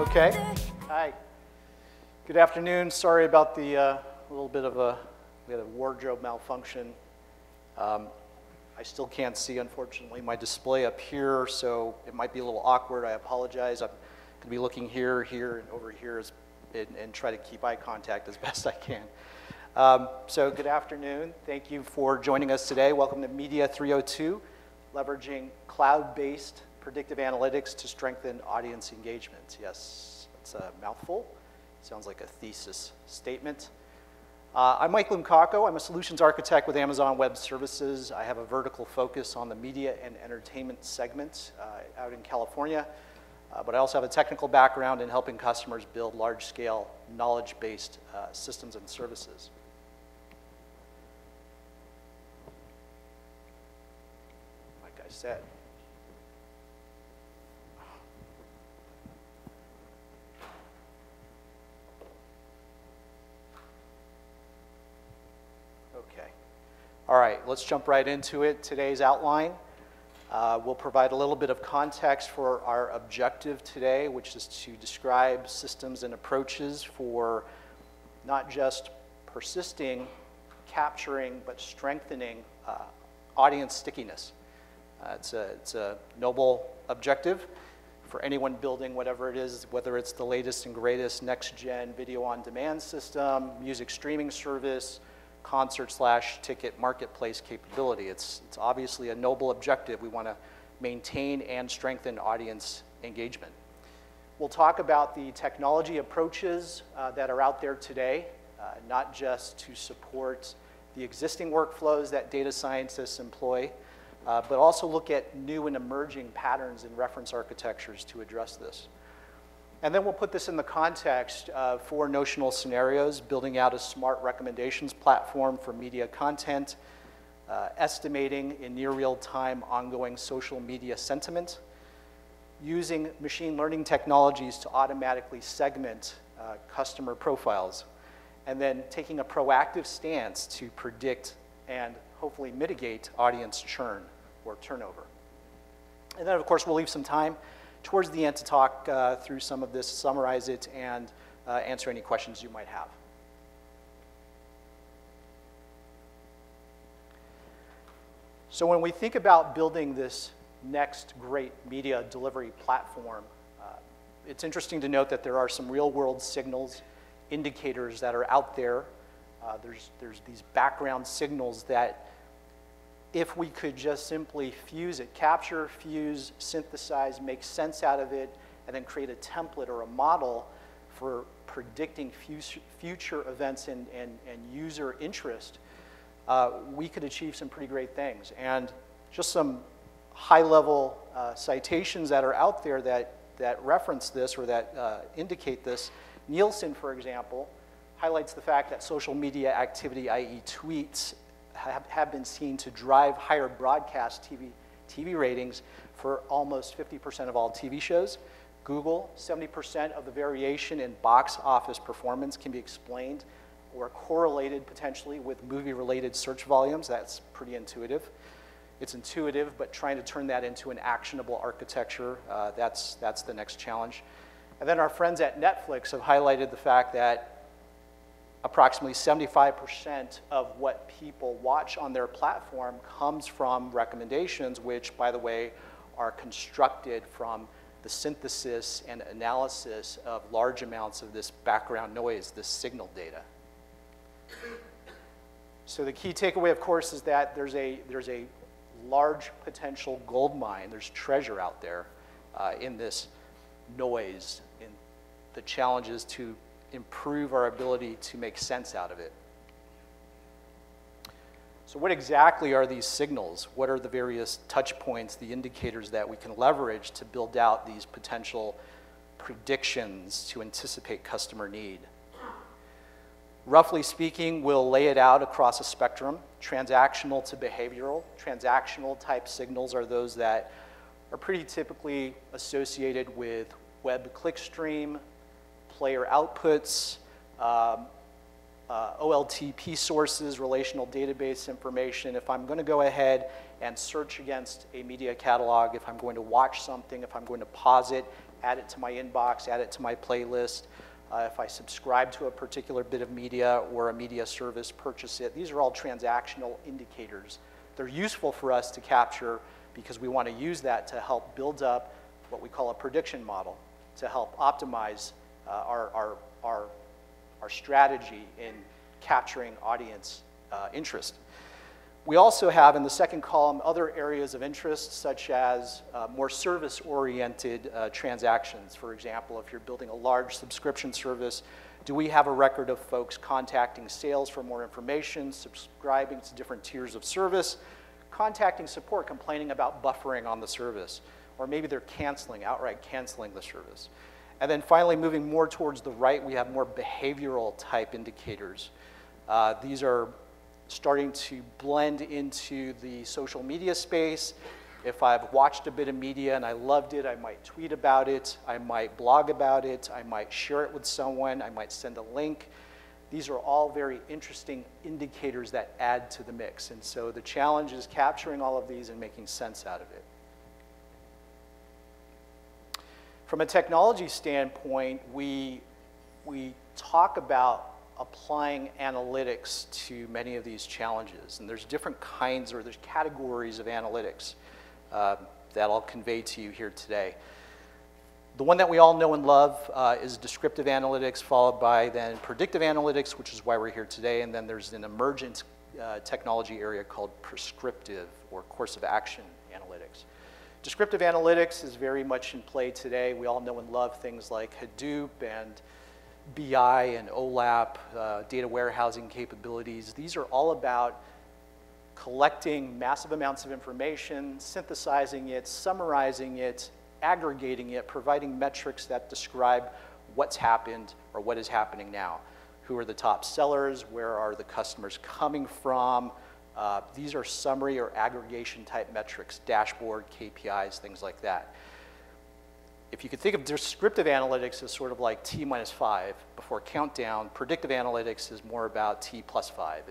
Okay. Hi. Good afternoon. Sorry about the little bit of we had a wardrobe malfunction. I still can't see, unfortunately, my display up here, so it might be a little awkward. I apologize. I'm going to be looking here, here, and over here and try to keep eye contact as best I can. So good afternoon. Thank you for joining us today. Welcome to MED302, leveraging cloud-based predictive analytics to strengthen audience engagement. Yes, it's a mouthful. Sounds like a thesis statement. I'm Mike Lumkako. I'm a solutions architect with Amazon Web Services. I have a vertical focus on the media and entertainment segment out in California. But I also have a technical background in helping customers build large-scale, knowledge-based systems and services. Like I said. Okay. All right, let's jump right into it. Today's outline. We'll provide a little bit of context for our objective today, which is to describe systems and approaches for not just persisting, capturing, but strengthening audience stickiness. It's a noble objective for anyone building whatever it is, whether it's the latest and greatest next-gen video-on-demand system, music streaming service, concert/ticket marketplace capability. It's obviously a noble objective. We want to maintain and strengthen audience engagement. We'll talk about the technology approaches that are out there today, not just to support the existing workflows that data scientists employ, but also look at new and emerging patterns and reference architectures to address this. And then we'll put this in the context of 4 notional scenarios, building out a smart recommendations platform for media content, estimating in near real-time ongoing social media sentiment, using machine learning technologies to automatically segment customer profiles, and then taking a proactive stance to predict and hopefully mitigate audience churn or turnover. And then, of course, we'll leave some time towards the end to talk through some of this, summarize it, and answer any questions you might have. So when we think about building this next great media delivery platform, it's interesting to note that there are some real-world signals, indicators that are out there. There's these background signals that if we could just simply fuse it, capture, fuse, synthesize, make sense out of it, and then create a template or a model for predicting future events and user interest, we could achieve some pretty great things. And just some high-level citations that are out there that reference this or that indicate this. Nielsen, for example, highlights the fact that social media activity, i.e. tweets, have been seen to drive higher broadcast TV ratings for almost 50% of all TV shows. Google, 70% of the variation in box office performance can be explained or correlated potentially with movie-related search volumes. That's pretty intuitive. It's intuitive, but trying to turn that into an actionable architecture, that's the next challenge. And then our friends at Netflix have highlighted the fact that approximately 75% of what people watch on their platform comes from recommendations, which, by the way, are constructed from the synthesis and analysis of large amounts of this background noise, this signal data. So the key takeaway, of course, is that there's a large potential gold mine. There's treasure out there in this noise, in the challenges to improve our ability to make sense out of it. So what exactly are these signals? What are the various touch points, the indicators that we can leverage to build out these potential predictions to anticipate customer need? Roughly speaking, we'll lay it out across a spectrum, transactional to behavioral. Transactional type signals are those that are pretty typically associated with web clickstream, player outputs, OLTP sources, relational database information. If I'm going to go ahead and search against a media catalog, if I'm going to watch something, if I'm going to pause it, add it to my inbox, add it to my playlist. If I subscribe to a particular bit of media or a media service, purchase it. These are all transactional indicators. They're useful for us to capture because we want to use that to help build up what we call a prediction model to help optimize our strategy in capturing audience interest. We also have in the second column other areas of interest such as more service-oriented transactions. For example, if you're building a large subscription service, do we have a record of folks contacting sales for more information, subscribing to different tiers of service, contacting support, complaining about buffering on the service, or maybe they're outright canceling the service. And then finally, moving more towards the right, we have more behavioral type indicators. These are starting to blend into the social media space. If I've watched a bit of media and I loved it, I might tweet about it, I might blog about it, I might share it with someone, I might send a link. These are all very interesting indicators that add to the mix. And so the challenge is capturing all of these and making sense out of it. From a technology standpoint, we talk about applying analytics to many of these challenges. And there's different kinds or there's categories of analytics that I'll convey to you here today. The one that we all know and love is descriptive analytics, followed by then predictive analytics, which is why we're here today. And then there's an emergent technology area called prescriptive or course of action analytics. Descriptive analytics is very much in play today. We all know and love things like Hadoop and BI and OLAP, data warehousing capabilities. These are all about collecting massive amounts of information, synthesizing it, summarizing it, aggregating it, providing metrics that describe what's happened or what is happening now. Who are the top sellers? Where are the customers coming from? These are summary or aggregation type metrics, dashboard, KPIs, things like that. If you could think of descriptive analytics as sort of like T minus 5 before countdown, predictive analytics is more about T plus 5.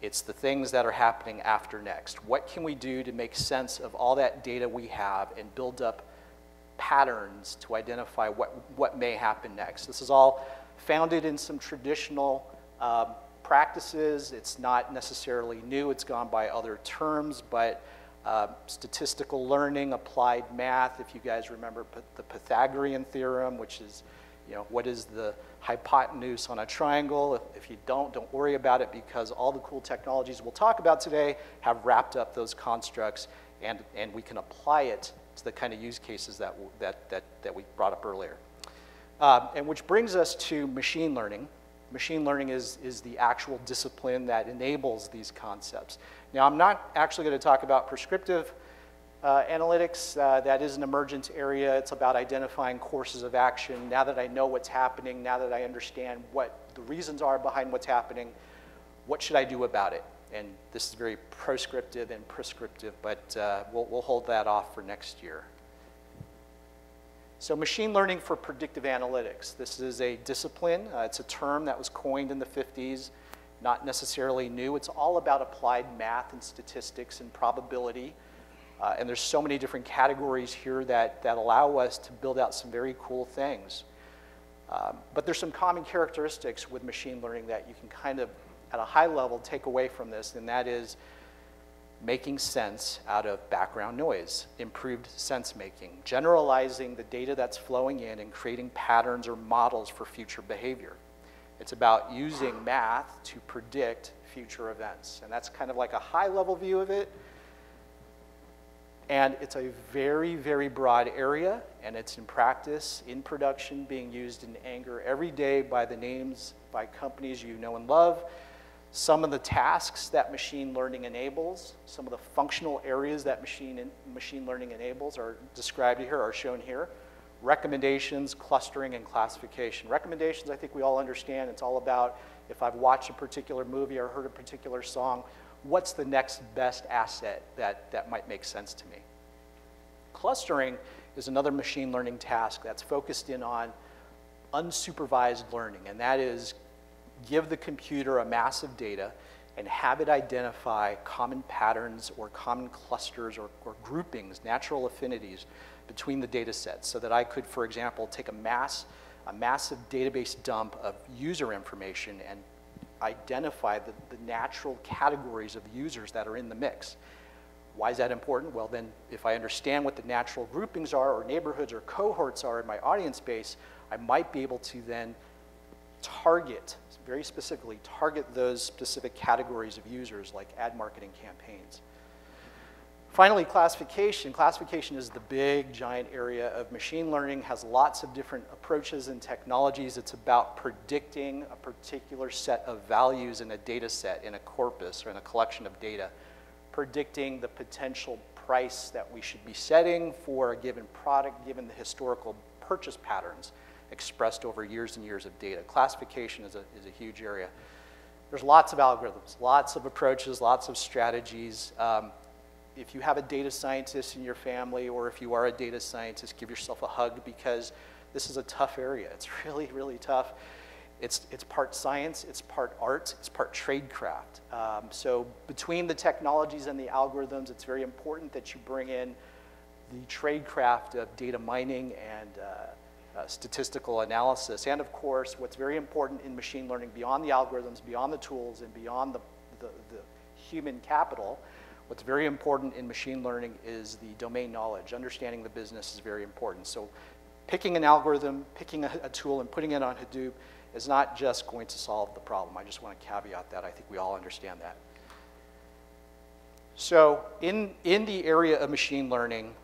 It's the things that are happening after next. What can we do to make sense of all that data we have and build up patterns to identify what may happen next? This is all founded in some traditional practices. It's not necessarily new. It's gone by other terms, but statistical learning, applied math, if you guys remember the Pythagorean theorem, which is, what is the hypotenuse on a triangle? If you don't worry about it because all the cool technologies we'll talk about today have wrapped up those constructs and we can apply it to the kind of use cases that we brought up earlier. And which brings us to machine learning. Machine learning is the actual discipline that enables these concepts. Now, I'm not actually going to talk about prescriptive analytics. That is an emergent area. It's about identifying courses of action. Now that I know what's happening, now that I understand what the reasons are behind what's happening, what should I do about it? And this is very proscriptive and prescriptive, but we'll hold that off for next year. So machine learning for predictive analytics. This is a discipline. It's a term that was coined in the 50s, not necessarily new. It's all about applied math and statistics and probability. And there's so many different categories here that allow us to build out some very cool things. But there's some common characteristics with machine learning that you can kind of, at a high level, take away from this, and that is making sense out of background noise, improved sense making, generalizing the data that's flowing in and creating patterns or models for future behavior. It's about using math to predict future events. And that's kind of like a high level view of it. And it's a very, very broad area, and it's in practice, in production, being used in anger every day by the names, by companies you know and love. Some of the tasks that machine learning enables, some of the functional areas that machine learning enables are described here, are shown here. Recommendations, clustering, and classification. Recommendations, I think we all understand. It's all about if I've watched a particular movie or heard a particular song, what's the next best asset that might make sense to me? Clustering is another machine learning task that's focused in on unsupervised learning, and that is give the computer a mass of data and have it identify common patterns or common clusters or groupings, natural affinities, between the data sets so that I could, for example, take a massive database dump of user information and identify the natural categories of users that are in the mix. Why is that important? Well, then if I understand what the natural groupings are or neighborhoods or cohorts are in my audience base, I might be able to then target, very specifically, target those specific categories of users like ad marketing campaigns. Finally, classification. Classification is the big, giant area of machine learning, has lots of different approaches and technologies. It's about predicting a particular set of values in a data set, in a corpus, or in a collection of data, predicting the potential price that we should be setting for a given product, given the historical purchase patterns expressed over years and years of data. Classification is a huge area. There's lots of algorithms, lots of approaches, lots of strategies. If you have a data scientist in your family, or if you are a data scientist, give yourself a hug, because this is a tough area. It's really, really tough. It's part science, it's part art, it's part tradecraft. So between the technologies and the algorithms, it's very important that you bring in the tradecraft of data mining and statistical analysis. And of course, what's very important in machine learning, beyond the algorithms, beyond the tools, and beyond the human capital, what's very important in machine learning is the domain knowledge. Understanding the business is very important. So picking an algorithm, picking a tool, and putting it on Hadoop is not just going to solve the problem. I just want to caveat that. I think we all understand that. So in the area of machine learning,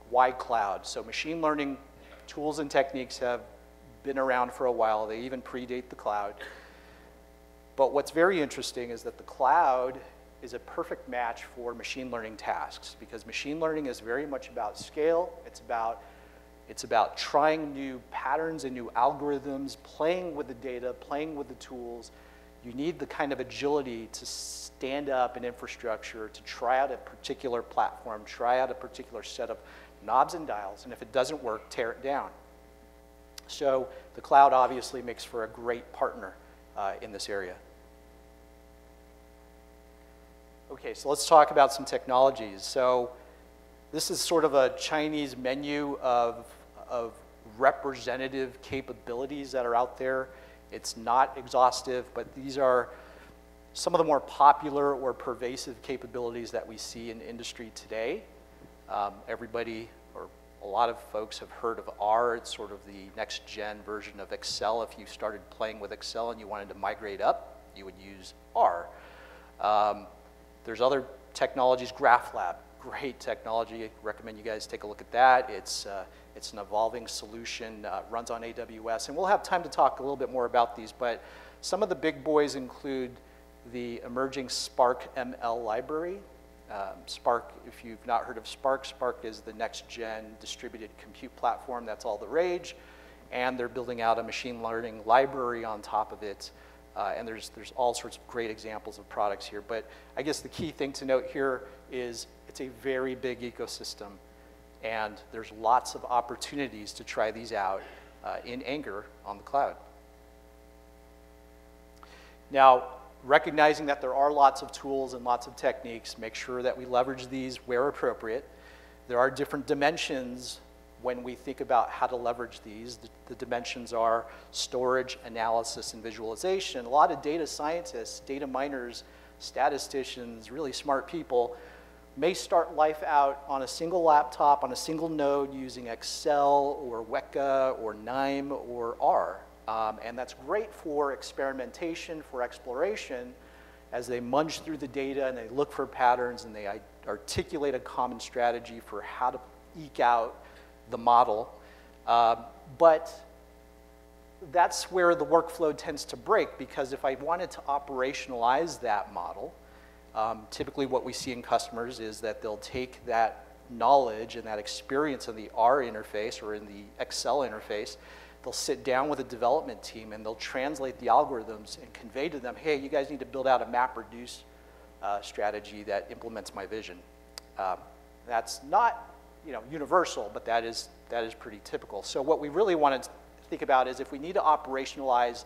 why cloud? So machine learning tools and techniques have been around for a while. They even predate the cloud. But what's very interesting is that the cloud is a perfect match for machine learning tasks, because machine learning is very much about scale. It's about trying new patterns and new algorithms, playing with the data, playing with the tools. You need the kind of agility to stand up an infrastructure, to try out a particular platform, try out a particular set of knobs and dials, and if it doesn't work, tear it down. So the cloud obviously makes for a great partner in this area. Okay, so let's talk about some technologies. So this is sort of a Chinese menu of representative capabilities that are out there. It's not exhaustive, but these are some of the more popular or pervasive capabilities that we see in industry today. Everybody, or a lot of folks, have heard of R. It's sort of the next-gen version of Excel. If you started playing with Excel and you wanted to migrate up, you would use R. There's other technologies. GraphLab, great technology. I recommend you guys take a look at that. It's an evolving solution, runs on AWS, and we'll have time to talk a little bit more about these, but some of the big boys include the emerging Spark ML library. Spark, if you've not heard of Spark, Spark is the next-gen distributed compute platform. That's all the rage, and they're building out a machine learning library on top of it. And there's all sorts of great examples of products here. But I guess the key thing to note here is it's a very big ecosystem, and there's lots of opportunities to try these out in anger on the cloud. Now, recognizing that there are lots of tools and lots of techniques, make sure that we leverage these where appropriate. There are different dimensions when we think about how to leverage these. The dimensions are storage, analysis, and visualization. A lot of data scientists, data miners, statisticians, really smart people may start life out on a single laptop, on a single node, using Excel or Weka or KNIME or R. And that's great for experimentation, for exploration, as they munch through the data and they look for patterns and they articulate a common strategy for how to eke out the model. But that's where the workflow tends to break, because if I wanted to operationalize that model, typically what we see in customers is that they'll take that knowledge and that experience in the R interface or in the Excel interface, they'll sit down with a development team and they'll translate the algorithms and convey to them, hey, you guys need to build out a MapReduce strategy that implements my vision. That's not universal, but that is pretty typical. So what we really want to think about is if we need to operationalize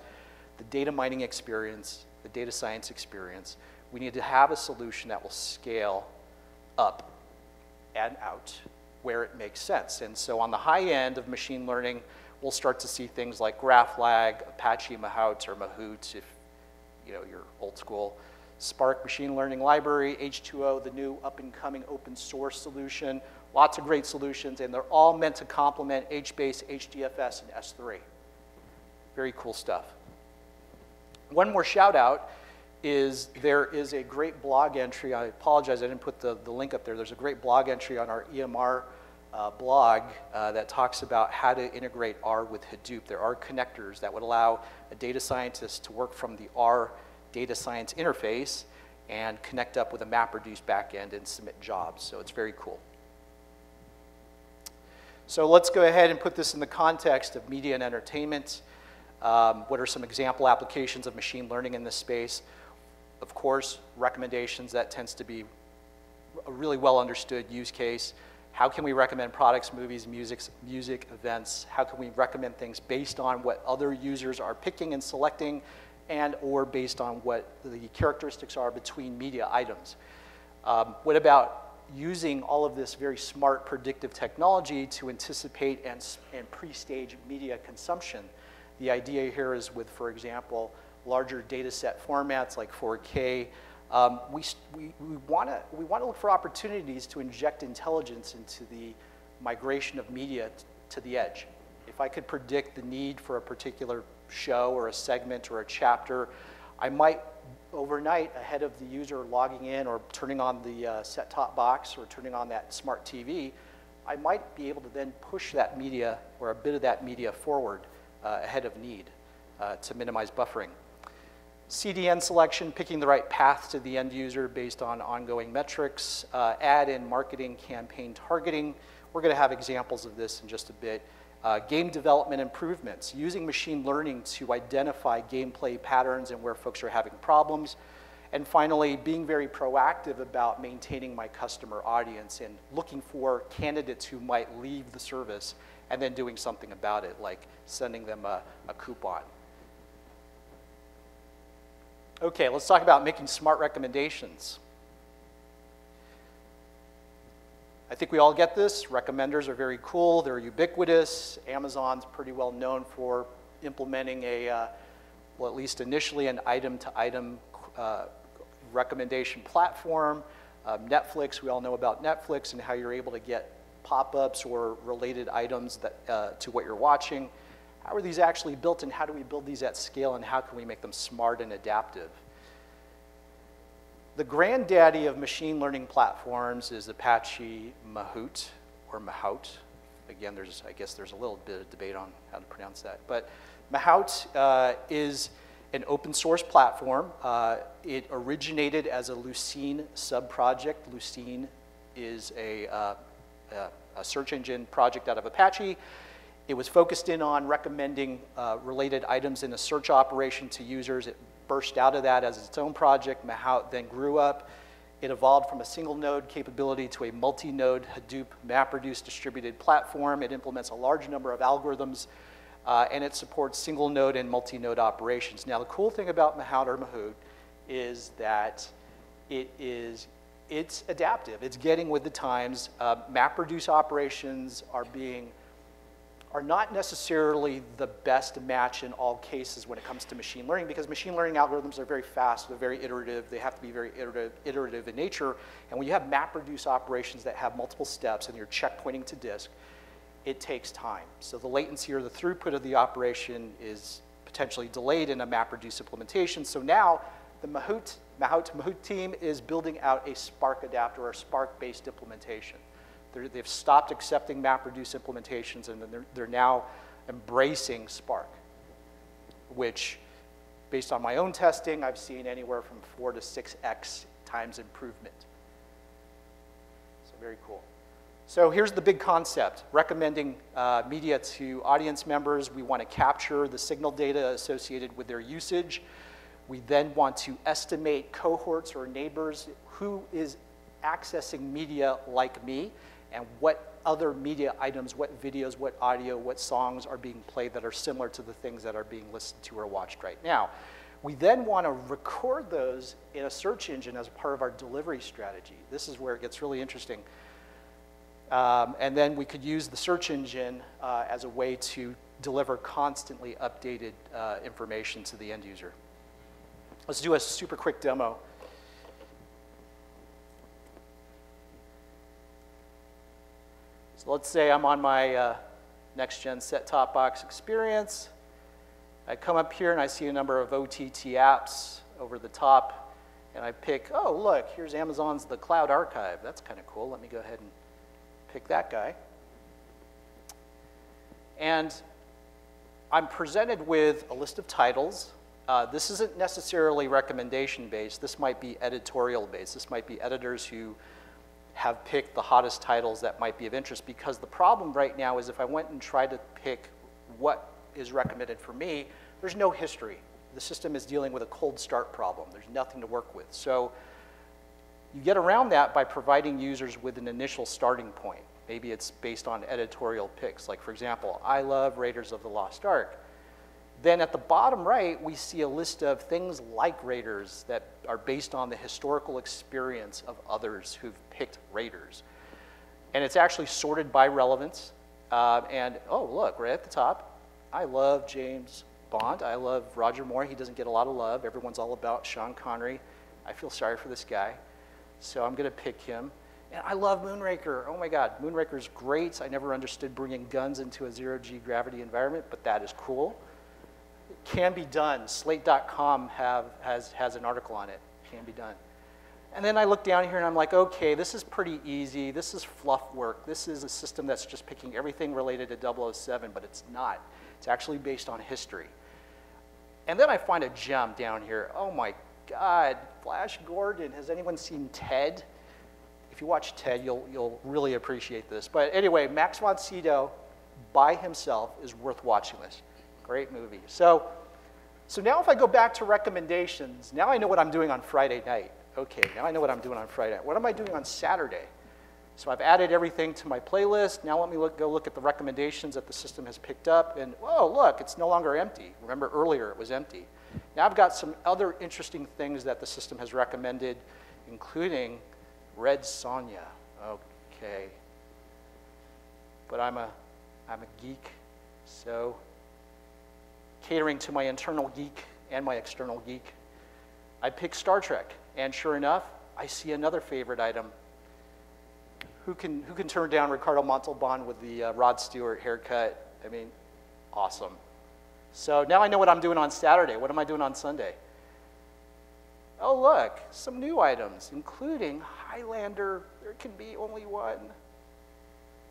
the data mining experience, the data science experience, we need to have a solution that will scale up and out where it makes sense. And so on the high end of machine learning, we'll start to see things like graph lag, Apache Mahout or Mahout, if you're old school, Spark machine learning library, H2O, the new up-and-coming open source solution, lots of great solutions, and they're all meant to complement HBase, HDFS, and S3. Very cool stuff. One more shout out is there is a great blog entry. I apologize, I didn't put the link up there. There's a great blog entry on our EMR blog that talks about how to integrate R with Hadoop. There are connectors that would allow a data scientist to work from the R data science interface and connect up with a MapReduce backend and submit jobs. So it's very cool. So let's go ahead and put this in the context of media and entertainment. What are some example applications of machine learning in this space? Of course, recommendations, that tends to be a really well understood use case. How can we recommend products, movies, music, events? How can we recommend things based on what other users are picking and selecting, and or based on what the characteristics are between media items? What about using all of this very smart predictive technology to anticipate and pre-stage media consumption? The idea here is with, for example, larger data set formats like 4K. We want to look for opportunities to inject intelligence into the migration of media to the edge. If I could predict the need for a particular show or a segment or a chapter, I might overnight, ahead of the user logging in or turning on the set-top box or turning on that smart TV, I might be able to then push that media or a bit of that media forward ahead of need to minimize buffering. CDN selection, picking the right path to the end user based on ongoing metrics, ad and marketing campaign targeting. We're going to have examples of this in just a bit. Game development improvements, using machine learning to identify gameplay patterns and where folks are having problems. And finally, being very proactive about maintaining my customer audience and looking for candidates who might leave the service and then doing something about it, like sending them a coupon. Okay, let's talk about making smart recommendations. I think we all get this. Recommenders are very cool. They're ubiquitous. Amazon's pretty well known for implementing well, at least initially, an item-to-item recommendation platform. Netflix, we all know about Netflix and how you're able to get pop-ups or related items that, to what you're watching. How are these actually built, and how do we build these at scale, and how can we make them smart and adaptive? The granddaddy of machine learning platforms is Apache Mahout, or Mahout. Again, I guess there's a little bit of debate on how to pronounce that. But Mahout is an open source platform. It originated as a Lucene sub-project. Lucene is a search engine project out of Apache. It was focused in on recommending related items in a search operation to users. It burst out of that as its own project. Mahout then grew up. It evolved from a single node capability to a multi-node Hadoop MapReduce distributed platform. It implements a large number of algorithms, and it supports single node and multi-node operations. Now, the cool thing about Mahout or Mahout is that it's adaptive. It's getting with the times. MapReduce operations are not necessarily the best match in all cases when it comes to machine learning, because machine learning algorithms are very fast, they're very iterative, they have to be very iterative in nature, and when you have MapReduce operations that have multiple steps and you're checkpointing to disk, it takes time. So the latency or the throughput of the operation is potentially delayed in a MapReduce implementation. So now the Mahout team is building out a Spark adapter or Spark-based implementation. They've stopped accepting MapReduce implementations, and they're now embracing Spark, which, based on my own testing, I've seen anywhere from 4 to 6x times improvement. So very cool. So here's the big concept. Recommending media to audience members. We want to capture the signal data associated with their usage. We then want to estimate cohorts or neighbors who is accessing media like me, and what other media items, what videos, what audio, what songs are being played that are similar to the things that are being listened to or watched right now. We then want to record those in a search engine as part of our delivery strategy. This is where it gets really interesting. And then we could use the search engine as a way to deliver constantly updated information to the end user. Let's do a super quick demo. So let's say I'm on my next-gen set-top box experience. I come up here and I see a number of OTT apps over the top, and I pick, oh, look, here's Amazon's The Cloud Archive. That's kind of cool. Let me go ahead and pick that guy. And I'm presented with a list of titles. This isn't necessarily recommendation-based. This might be editorial-based. This might be editors who have picked the hottest titles that might be of interest, because the problem right now is if I went and tried to pick what is recommended for me, there's no history. The system is dealing with a cold start problem. There's nothing to work with. So you get around that by providing users with an initial starting point. Maybe it's based on editorial picks. Like, for example, I love Raiders of the Lost Ark. Then at the bottom right, we see a list of things like Raiders that are based on the historical experience of others who've picked Raiders. And it's actually sorted by relevance. And, oh, look, right at the top, I love James Bond. I love Roger Moore. He doesn't get a lot of love. Everyone's all about Sean Connery. I feel sorry for this guy. So I'm going to pick him. And I love Moonraker. Oh, my God. Moonraker's great. I never understood bringing guns into a zero-G gravity environment, but that is cool. It can be done. Slate.com has an article on it. Can be done. And then I look down here and I'm like, okay, this is pretty easy. This is fluff work. This is a system that's just picking everything related to 007, but it's not. It's actually based on history. And then I find a gem down here. Oh my God, Flash Gordon. Has anyone seen Ted? If you watch Ted, you'll really appreciate this. But anyway, Max von Sydow by himself is worth watching this. Great movie. So now if I go back to recommendations, now I know what I'm doing on Friday night. Okay, now I know what I'm doing on Friday night. What am I doing on Saturday? So I've added everything to my playlist. Now let me go look at the recommendations that the system has picked up. And whoa, look, it's no longer empty. Remember earlier it was empty. Now I've got some other interesting things that the system has recommended, including Red Sonja. Okay. But I'm a geek, so catering to my internal geek and my external geek, I pick Star Trek. And sure enough, I see another favorite item. Who can turn down Ricardo Montalban with the Rod Stewart haircut? I mean, awesome. So now I know what I'm doing on Saturday. What am I doing on Sunday? Oh, look, some new items, including Highlander. There can be only one.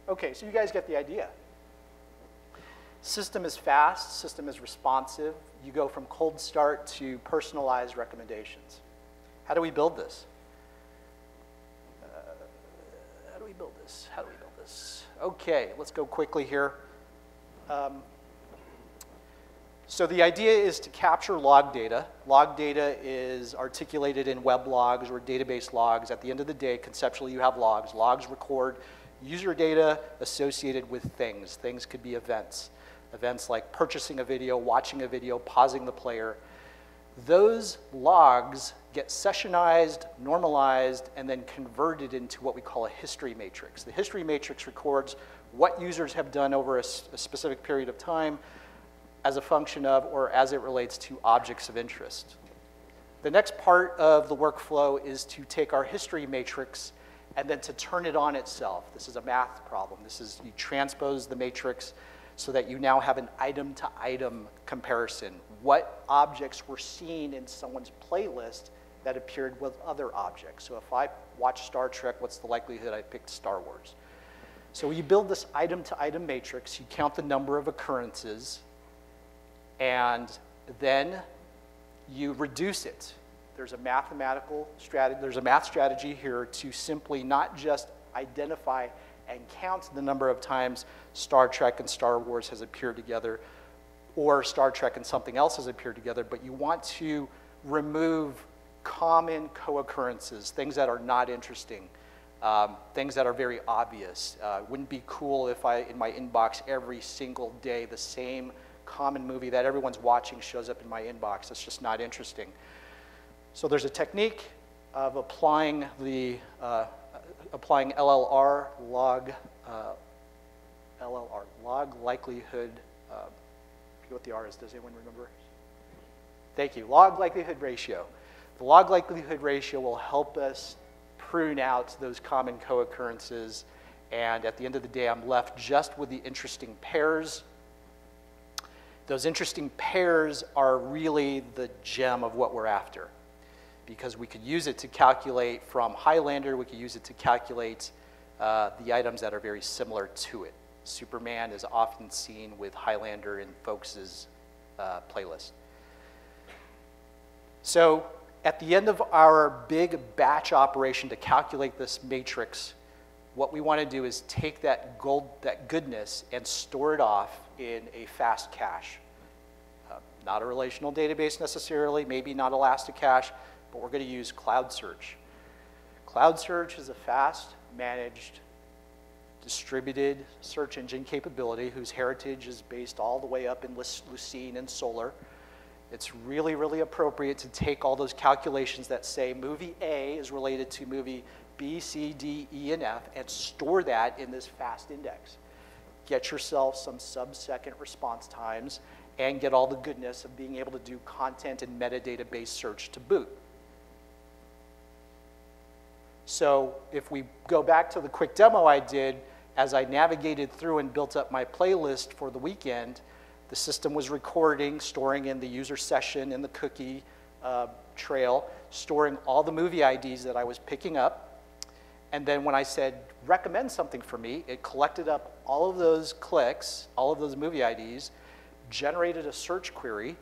Okay, so you guys get the idea. System is fast, system is responsive. You go from cold start to personalized recommendations. How do we build this? How do we build this? Okay, let's go quickly here. So the idea is to capture log data. Log data is articulated in web logs or database logs. At the end of the day, conceptually, you have logs. Logs record user data associated with things. Things could be events. Events like purchasing a video, watching a video, pausing the player. Those logs get sessionized, normalized, and then converted into what we call a history matrix. The history matrix records what users have done over a specific period of time as a function of or as it relates to objects of interest. The next part of the workflow is to take our history matrix and then to turn it on itself. This is a math problem. This is, you transpose the matrix so that you now have an item-to-item comparison. What objects were seen in someone's playlist that appeared with other objects? So if I watch Star Trek, what's the likelihood I picked Star Wars? So you build this item-to-item matrix, you count the number of occurrences, and then you reduce it. There's a mathematical strategy, there's a math strategy here to simply not just identify and count the number of times Star Trek and Star Wars has appeared together, or Star Trek and something else has appeared together, but you want to remove common co-occurrences, things that are not interesting, things that are very obvious. Wouldn't be cool if in my inbox every single day the same common movie that everyone's watching shows up in my inbox. That's just not interesting. So there's a technique of applying the applying LLR, log likelihood, I forget what the R is, does anyone remember? Thank you, log likelihood ratio. The log likelihood ratio will help us prune out those common co-occurrences, and at the end of the day, I'm left just with the interesting pairs. Those interesting pairs are really the gem of what we're after, because we could use it to calculate from Highlander, we could use it to calculate the items that are very similar to it. Superman is often seen with Highlander in folks' playlist. So at the end of our big batch operation to calculate this matrix, what we want to do is take that goodness and store it off in a fast cache. Not a relational database necessarily, maybe not Elasticache, but we're going to use Cloud Search. Cloud Search is a fast, managed, distributed search engine capability whose heritage is based all the way up in Lucene and Solar. It's really, really appropriate to take all those calculations that say movie A is related to movie B, C, D, E, and F and store that in this fast index. Get yourself some sub-second response times and get all the goodness of being able to do content and metadata-based search to boot. So if we go back to the quick demo I did, as I navigated through and built up my playlist for the weekend, the system was recording, storing in the user session in the cookie trail, storing all the movie IDs that I was picking up. And then when I said, recommend something for me, it collected up all of those clicks, all of those movie IDs, generated a search query,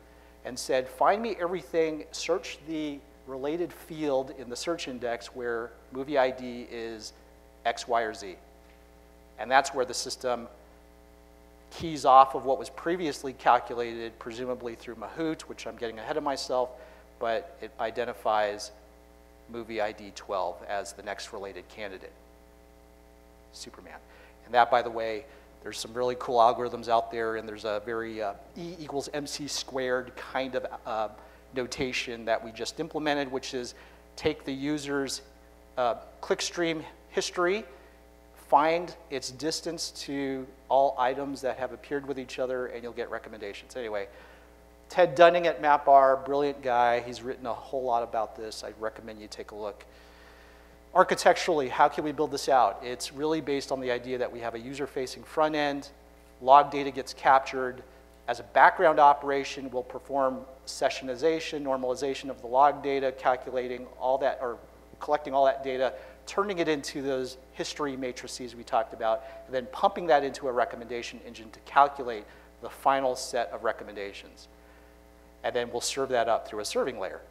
and said, find me everything, search the related field in the search index where movie ID is X, Y, or Z. And that's where the system keys off of what was previously calculated, presumably through Mahout, which I'm getting ahead of myself, but it identifies movie ID 12 as the next related candidate, Superman. And that, by the way, there's some really cool algorithms out there, and there's a very E equals MC squared kind of notation that we just implemented, which is take the user's clickstream history, find its distance to all items that have appeared with each other, and you'll get recommendations. Anyway, Ted Dunning at MapR, brilliant guy. He's written a whole lot about this. I recommend you take a look. Architecturally, how can we build this out? It's really based on the idea that we have a user-facing front end. Log data gets captured. As a background operation, we'll perform sessionization, normalization of the log data, calculating all that, or collecting all that data, turning it into those history matrices we talked about, and then pumping that into a recommendation engine to calculate the final set of recommendations. And then we'll serve that up through a serving layer.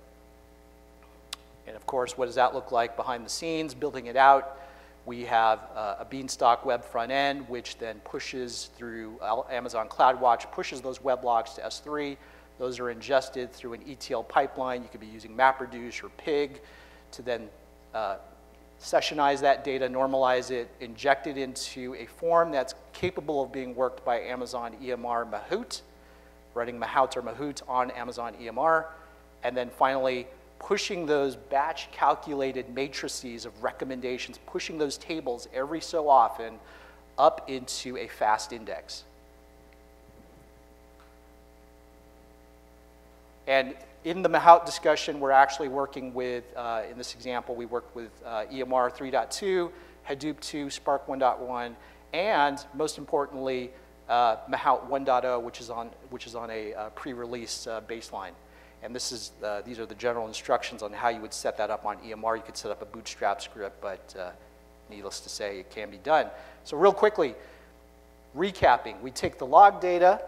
And of course, what does that look like behind the scenes, building it out? We have a Beanstalk web front end, which then pushes through Amazon CloudWatch, pushes those web logs to S3. Those are ingested through an ETL pipeline. You could be using MapReduce or Pig to then sessionize that data, normalize it, inject it into a form that's capable of being worked by Amazon EMR Mahout, running Mahout or Mahout on Amazon EMR, and then finally pushing those batch calculated matrices of recommendations, pushing those tables every so often up into a fast index. And in the Mahout discussion, we're actually working with, in this example, we worked with EMR 3.2, Hadoop 2, Spark 1.1, and most importantly, Mahout 1.0, which is on a pre-release baseline. And this is these are the general instructions on how you would set that up on EMR. You could set up a bootstrap script, but needless to say, it can be done. So real quickly, recapping, we take the log data,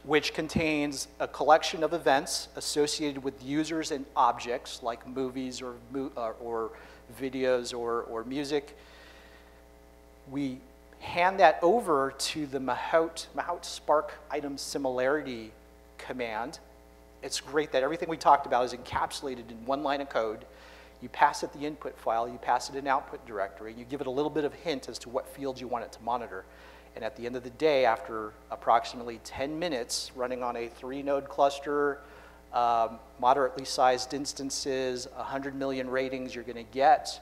which contains a collection of events associated with users and objects like movies or videos or music. We hand that over to the Mahout Spark item similarity command. It's great that everything we talked about is encapsulated in one line of code. You pass it the input file, you pass it an output directory, you give it a little bit of hint as to what fields you want it to monitor. And at the end of the day, after approximately 10 minutes running on a 3-node cluster, moderately sized instances, 100 million ratings you're going to get,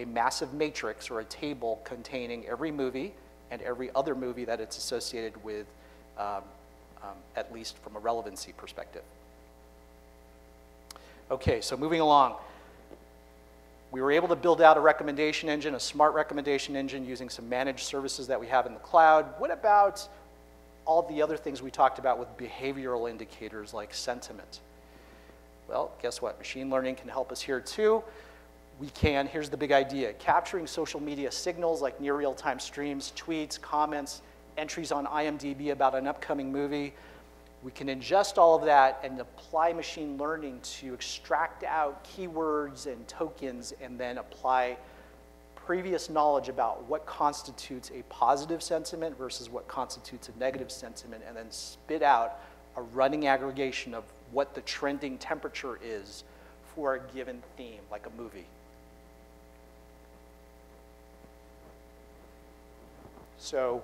a massive matrix or a table containing every movie and every other movie that it's associated with, at least from a relevancy perspective. Okay, so moving along. We were able to build out a recommendation engine, a smart recommendation engine using some managed services that we have in the cloud. What about all the other things we talked about with behavioral indicators like sentiment? Well, guess what? Machine learning can help us here too. We can, here's the big idea, capturing social media signals like near real-time streams, tweets, comments, entries on IMDb about an upcoming movie. We can ingest all of that and apply machine learning to extract out keywords and tokens and then apply previous knowledge about what constitutes a positive sentiment versus what constitutes a negative sentiment, and then spit out a running aggregation of what the trending temperature is for a given theme, like a movie. So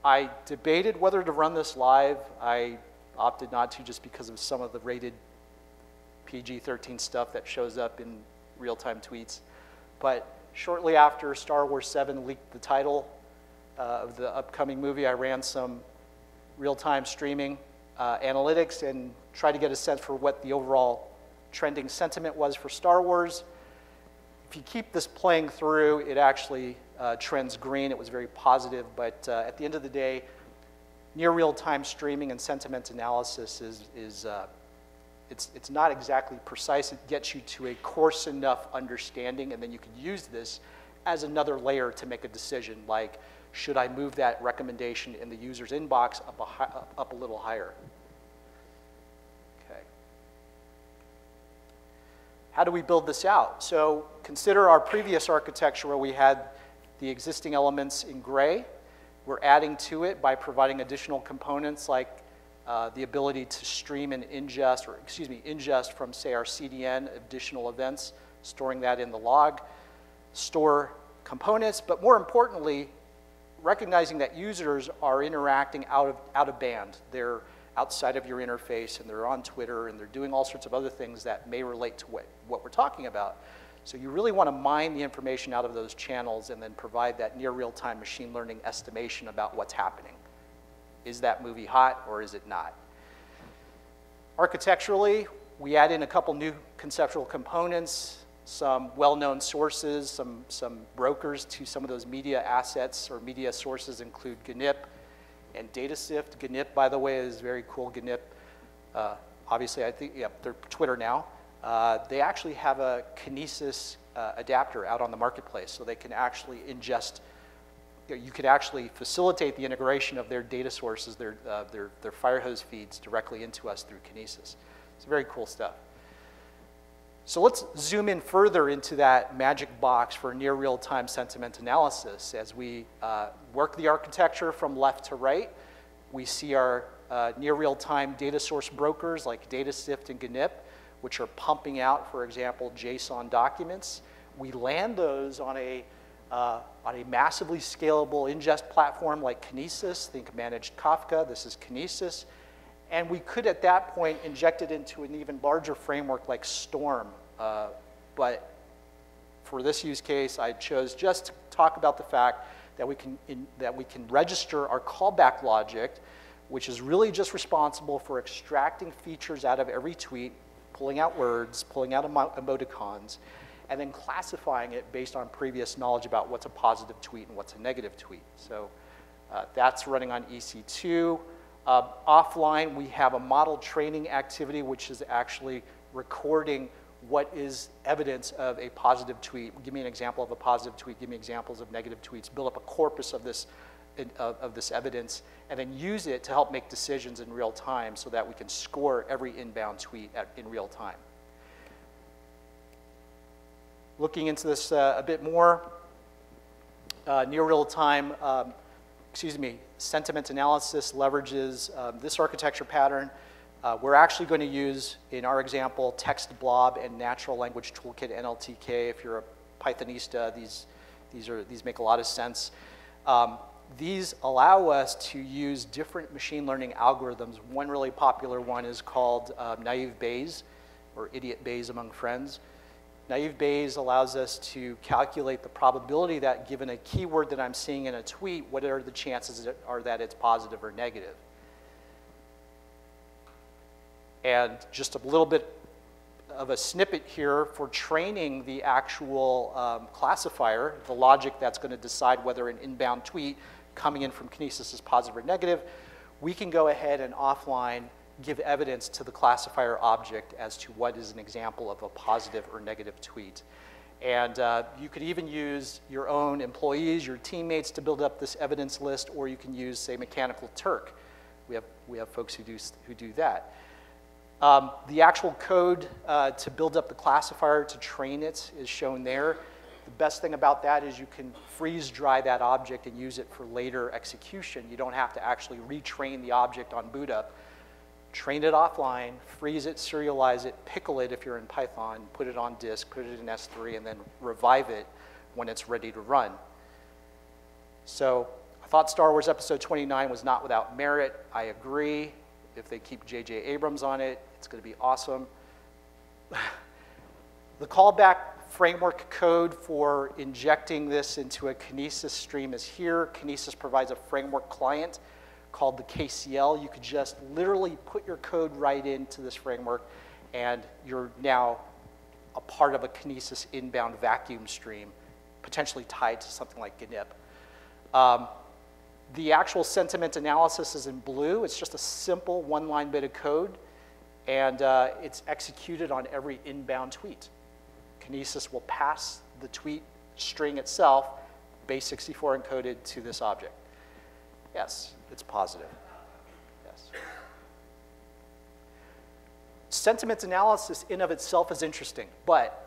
I debated whether to run this live. I opted not to just because of some of the rated PG-13 stuff that shows up in real-time tweets. But shortly after Star Wars 7 leaked the title of the upcoming movie, I ran some real-time streaming analytics and tried to get a sense for what the overall trending sentiment was for Star Wars. If you keep this playing through, it actually trends green. It was very positive, but at the end of the day, near real-time streaming and sentiment analysis it's not exactly precise. It gets you to a coarse enough understanding, and then you can use this as another layer to make a decision, like, should I move that recommendation in the user's inbox up a little higher? Okay. How do we build this out? So consider our previous architecture where we had the existing elements in gray. We're adding to it by providing additional components like the ability to stream and ingest from, say, our CDN additional events, storing that in the log, store components, but more importantly, recognizing that users are interacting out of band. They're outside of your interface, and they're on Twitter, and they're doing all sorts of other things that may relate to what we're talking about. So you really want to mine the information out of those channels and then provide that near real-time machine learning estimation about what's happening. Is that movie hot or is it not? Architecturally, we add in a couple new conceptual components, some well-known sources, some brokers to some of those media assets or media sources include GNIP and DataSift. GNIP, by the way, is very cool. GNIP, obviously, I think, yeah, they're Twitter now. They actually have a Kinesis adapter out on the marketplace, so they can actually ingest. You could actually facilitate the integration of their data sources, their Firehose feeds directly into us through Kinesis. It's very cool stuff. So let's zoom in further into that magic box for near real-time sentiment analysis. As we work the architecture from left to right, we see our near real-time data source brokers like DataSift and GNIP, which are pumping out, for example, JSON documents. We land those on a massively scalable ingest platform like Kinesis. Think managed Kafka. This is Kinesis. And we could, at that point, inject it into an even larger framework like Storm. But for this use case, I chose just to talk about the fact that we can register our callback logic, which is really just responsible for extracting features out of every tweet, pulling out words, pulling out emoticons, and then classifying it based on previous knowledge about what's a positive tweet and what's a negative tweet. So that's running on EC2. Offline, we have a model training activity, which is actually recording what is evidence of a positive tweet. Give me an example of a positive tweet. Give me examples of negative tweets. Build up a corpus of this evidence, and then use it to help make decisions in real time so that we can score every inbound tweet in real time. Looking into this a bit more, near real-time, sentiment analysis leverages this architecture pattern. We're actually going to use, in our example, text blob and natural language toolkit, NLTK. If you're a Pythonista, these make a lot of sense. These allow us to use different machine learning algorithms. One really popular one is called naive Bayes, or idiot Bayes among friends. Naive Bayes allows us to calculate the probability that given a keyword that I'm seeing in a tweet, what are the chances that it's positive or negative. And just a little bit of a snippet here for training the actual classifier, the logic that's going to decide whether an inbound tweet coming in from Kinesis is positive or negative. We can go ahead and offline give evidence to the classifier object as to what is an example of a positive or negative tweet. And you could even use your own employees, your teammates to build up this evidence list, or you can use, say, Mechanical Turk. We have folks who do that. The actual code to build up the classifier, to train it, is shown there. The best thing about that is you can freeze dry that object and use it for later execution. You don't have to actually retrain the object on boot up. Train it offline, freeze it, serialize it, pickle it if you're in Python, put it on disk, put it in S3, and then revive it when it's ready to run. So I thought Star Wars Episode 29 was not without merit. I agree. If they keep J.J. Abrams on it, it's going to be awesome. The callback framework code for injecting this into a Kinesis stream is here. Kinesis provides a framework client called the KCL. You could just literally put your code right into this framework, and you're now a part of a Kinesis inbound vacuum stream, potentially tied to something like GNIP. The actual sentiment analysis is in blue. It's just a simple one-line bit of code, and it's executed on every inbound tweet. Kinesis will pass the tweet string itself, base64 encoded, to this object. Yes, it's positive. Yes. Sentiment analysis in of itself is interesting, but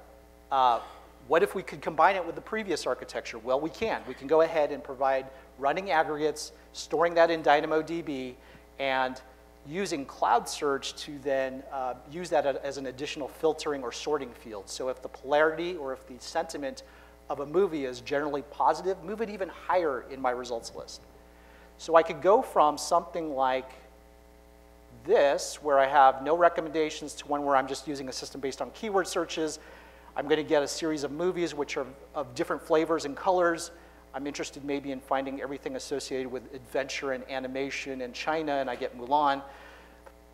what if we could combine it with the previous architecture? Well, we can. We can go ahead and provide running aggregates, storing that in DynamoDB, and using Cloud Search to then use that as an additional filtering or sorting field. So if the polarity or if the sentiment of a movie is generally positive, move it even higher in my results list. So I could go from something like this, where I have no recommendations, to one where I'm just using a system based on keyword searches. I'm going to get a series of movies which are of different flavors and colors. I'm interested maybe in finding everything associated with adventure and animation in China, and I get Mulan.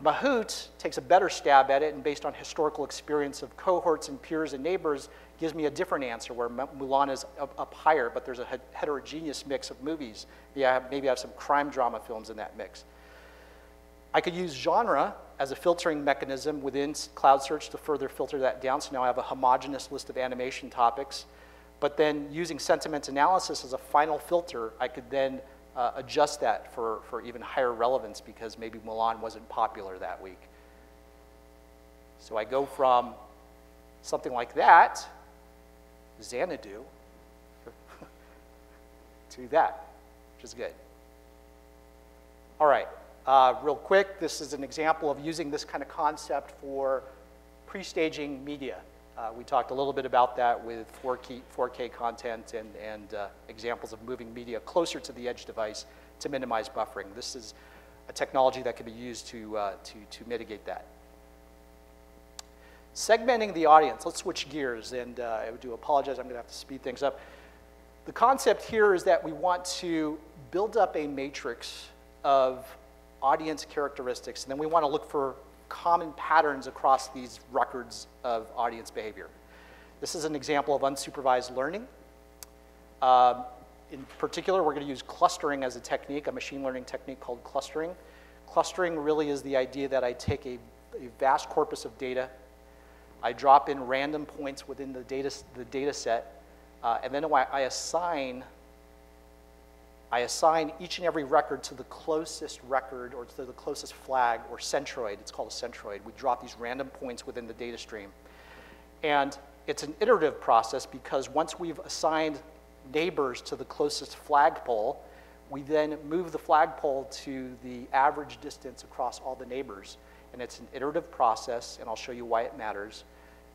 Mahout takes a better stab at it, and based on historical experience of cohorts and peers and neighbors, gives me a different answer, where Mulan is up higher, but there's a heterogeneous mix of movies. Yeah, maybe I have some crime drama films in that mix. I could use genre as a filtering mechanism within Cloud Search to further filter that down, so now I have a homogeneous list of animation topics. But then using sentiment analysis as a final filter, I could then adjust that for even higher relevance, because maybe Mulan wasn't popular that week. So I go from something like that, Xanadu, to that, which is good. All right, real quick, this is an example of using this kind of concept for pre-staging media. We talked a little bit about that with 4K content and examples of moving media closer to the edge device to minimize buffering. This is a technology that can be used to mitigate that. Segmenting the audience. Let's switch gears, and I do apologize, I'm going to have to speed things up. The concept here is that we want to build up a matrix of audience characteristics, and then we want to look for common patterns across these records of audience behavior. This is an example of unsupervised learning. In particular, we're going to use clustering as a technique, a machine learning technique called clustering. Clustering really is the idea that I take a vast corpus of data, I drop in random points within the data set, and then I assign each and every record to the closest record, or to the closest flag, or centroid. It's called a centroid. We drop these random points within the data stream. And it's an iterative process, because once we've assigned neighbors to the closest flagpole, we then move the flagpole to the average distance across all the neighbors. And it's an iterative process, and I'll show you why it matters,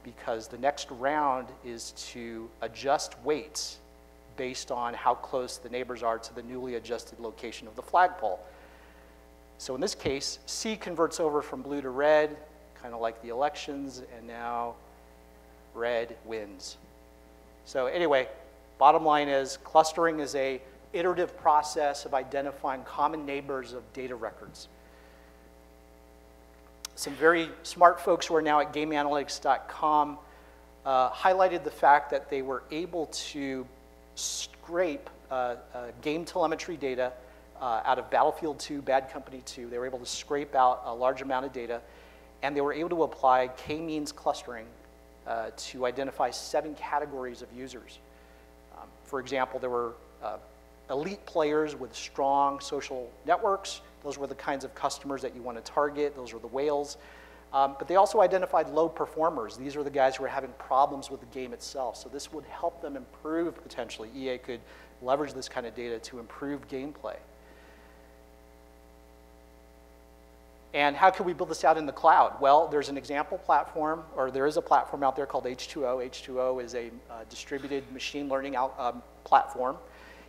because the next round is to adjust weights based on how close the neighbors are to the newly adjusted location of the flagpole. So in this case, C converts over from blue to red, kind of like the elections, and now red wins. So anyway, bottom line is clustering is a iterative process of identifying common neighbors of data records. Some very smart folks who are now at gameanalytics.com highlighted the fact that they were able to scrape game telemetry data out of Battlefield 2, Bad Company 2. They were able to scrape out a large amount of data, and they were able to apply k-means clustering to identify 7 categories of users. For example, there were elite players with strong social networks. Those were the kinds of customers that you want to target. Those were the whales. But they also identified low performers. These are the guys who are having problems with the game itself. So this would help them improve, potentially. EA could leverage this kind of data to improve gameplay. And how can we build this out in the cloud? Well, there's an example platform, or there is a platform out there called H2O. H2O is a distributed machine learning platform.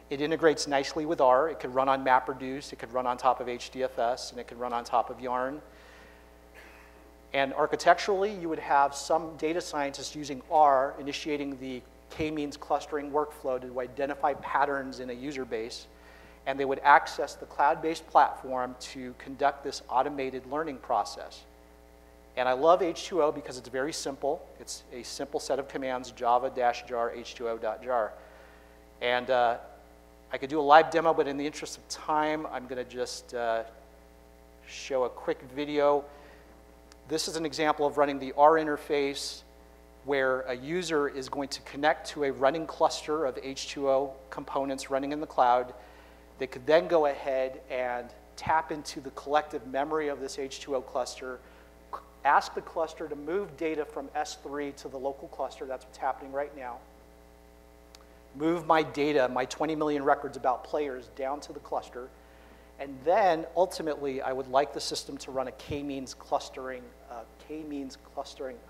It integrates nicely with R. It could run on MapReduce. It could run on top of HDFS, and it could run on top of Yarn. And architecturally, you would have some data scientists using R initiating the k-means clustering workflow to identify patterns in a user base. And they would access the cloud-based platform to conduct this automated learning process. And I love H2O because it's very simple. It's a simple set of commands, java-jar h2o.jar. And I could do a live demo, but in the interest of time, I'm going to just show a quick video. This is an example of running the R interface where a user is going to connect to a running cluster of H2O components running in the cloud. They could then go ahead and tap into the collective memory of this H2O cluster, ask the cluster to move data from S3 to the local cluster. That's what's happening right now. Move my data, my 20 million records about players, down to the cluster. And then, ultimately, I would like the system to run a k-means clustering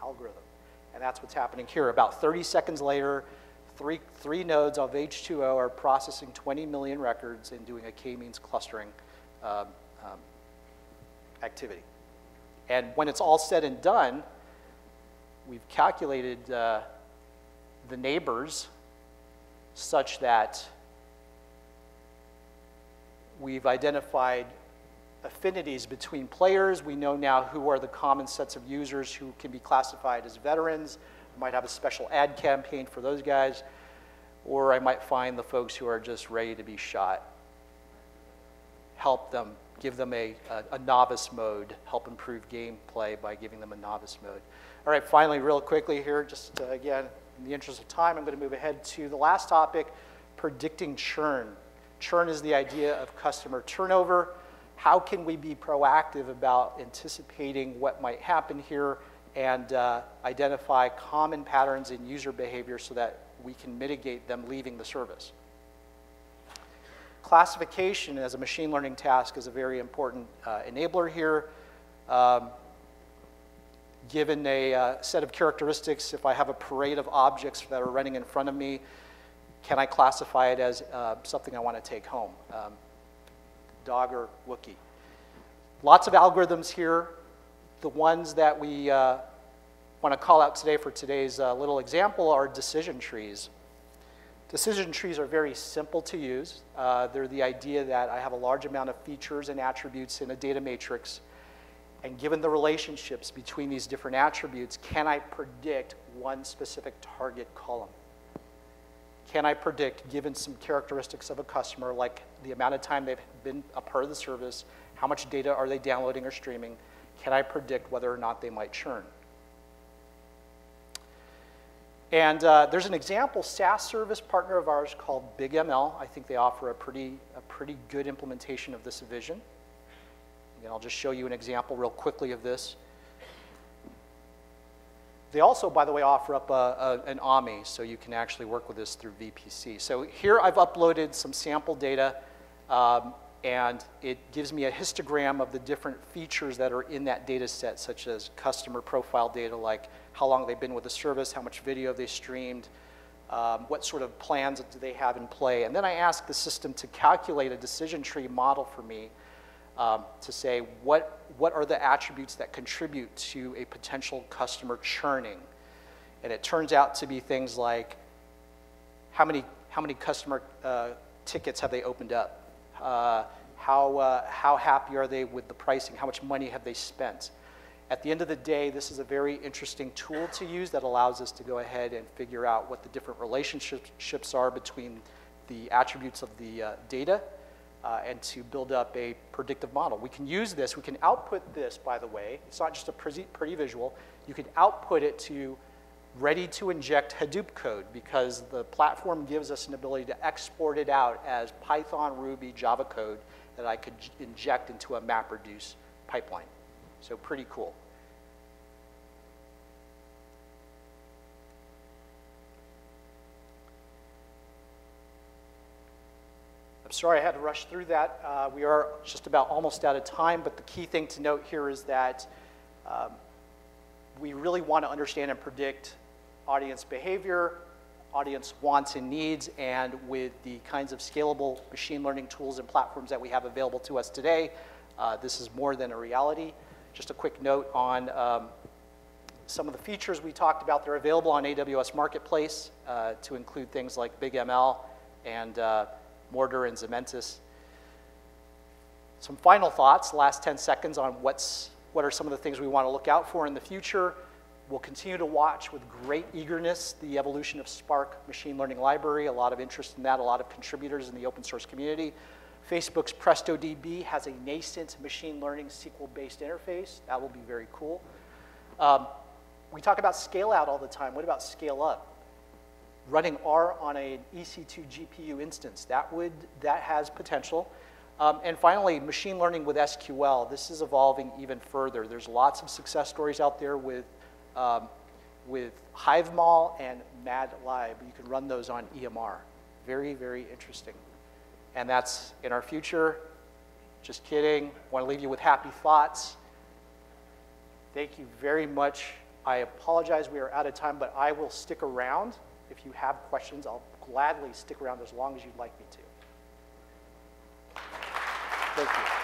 algorithm. And that's what's happening here. About 30 seconds later, three nodes of H2O are processing 20 million records and doing a k-means clustering activity. And when it's all said and done, we've calculated the neighbors such that we've identified affinities between players. We know now who are the common sets of users who can be classified as veterans. I might have a special ad campaign for those guys, or I might find the folks who are just ready to be shot. Help them, give them a novice mode, help improve gameplay by giving them a novice mode. All right, finally, real quickly here, just again, in the interest of time, I'm going to move ahead to the last topic, predicting churn. Churn is the idea of customer turnover. How can we be proactive about anticipating what might happen here and identify common patterns in user behavior so that we can mitigate them leaving the service? Classification as a machine learning task is a very important enabler here. Given a set of characteristics, if I have a parade of objects that are running in front of me, can I classify it as something I want to take home? Dog or Wookiee? Lots of algorithms here. The ones that we want to call out today for today's little example are decision trees. Decision trees are very simple to use. They're the idea that I have a large amount of features and attributes in a data matrix, and given the relationships between these different attributes, can I predict one specific target column? Can I predict, given some characteristics of a customer, like the amount of time they've been a part of the service, how much data are they downloading or streaming, can I predict whether or not they might churn? And there's an example SaaS service partner of ours called BigML. I think they offer a pretty good implementation of this vision. And I'll just show you an example real quickly of this. They also, by the way, offer up an AMI, so you can actually work with this through VPC. So here I've uploaded some sample data, and it gives me a histogram of the different features that are in that data set, such as customer profile data, like how long they've been with the service, how much video they streamed, what sort of plans do they have in play. And then I ask the system to calculate a decision tree model for me to say what are the attributes that contribute to a potential customer churning. And it turns out to be things like how many customer tickets have they opened up? How happy are they with the pricing? How much money have they spent? At the end of the day, this is a very interesting tool to use that allows us to go ahead and figure out what the different relationships are between the attributes of the data and to build up a predictive model. We can use this, we can output this, by the way. It's not just a pretty visual. You can output it to ready to inject Hadoop code because the platform gives us an ability to export it out as Python, Ruby, Java code that I could inject into a MapReduce pipeline. So pretty cool. I'm sorry I had to rush through that. We are just about almost out of time, but the key thing to note here is that we really want to understand and predict audience behavior, audience wants and needs, and with the kinds of scalable machine learning tools and platforms that we have available to us today, this is more than a reality. Just a quick note on some of the features we talked about. They're available on AWS Marketplace to include things like BigML and Mortar and Zementis. Some final thoughts, last 10 seconds on what are some of the things we want to look out for in the future. We'll continue to watch with great eagerness the evolution of Spark machine learning library, a lot of interest in that, a lot of contributors in the open source community. Facebook's PrestoDB has a nascent machine learning SQL-based interface. That will be very cool. We talk about scale out all the time. What about scale up? Running R on an EC2 GPU instance, that has potential. And finally, machine learning with SQL. This is evolving even further. There's lots of success stories out there with HiveMall and MadLib. You can run those on EMR. Very, very interesting. And that's in our future. Just kidding. Want to leave you with happy thoughts. Thank you very much. I apologize we are out of time, but I will stick around. If you have questions, I'll gladly stick around as long as you'd like me to. Thank you.